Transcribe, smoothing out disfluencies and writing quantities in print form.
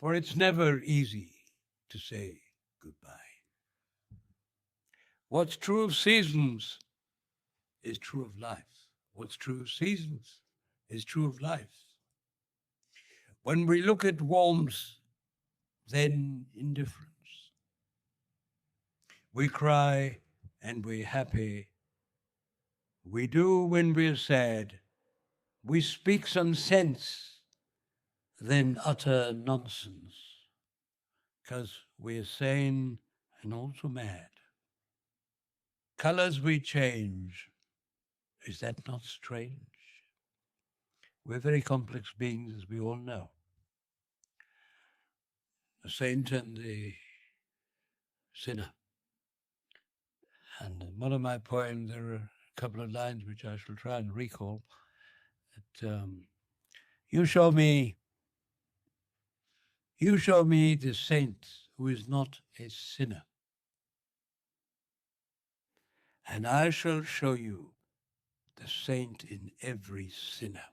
For it's never easy to say goodbye. What's true of seasons is true of life. What's true of seasons is true of life. When we look at warmth, then indifference. We cry and we're happy. We do when we're sad. We speak some sense, then utter nonsense, because we're sane and also mad. Colors we change. Is that not strange? We're very complex beings, as we all know. The saint and the sinner. And in one of my poems, there are a couple of lines which I shall try and recall. That, you show me the saint who is not a sinner, and I shall show you the saint in every sinner.